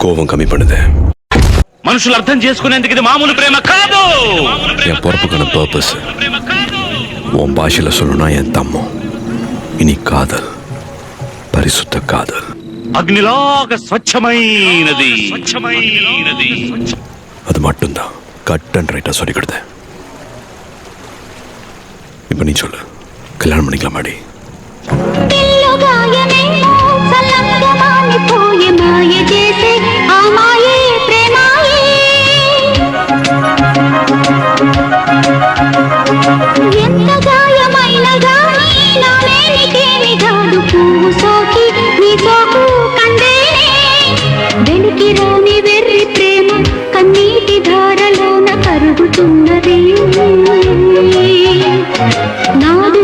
கோபம் கம்மி பண்ணுது. మనుషులు అర్థం చేసుకునేందుకు ఇది మామూలు ప్రేమ కాదు. என் பொறுப்புக்கான பர்பஸ் உன் பாஷையில சொல்லணும்னா என் தம்மம். இனி காதல் పరిశుద్ధ కాదల్. అగ్నిలాగా స్వచ్ఛమైనది. அது மட்டும்தான் கட் அண்ட் ரைட்டா சொல்லி கொடுத்தேன். இப்ப நீ சொல்லு, கல்யாணம் பண்ணிக்கலாம் மாடி? కన్నీటి ధారలోన కరుగుతున్నది నాదు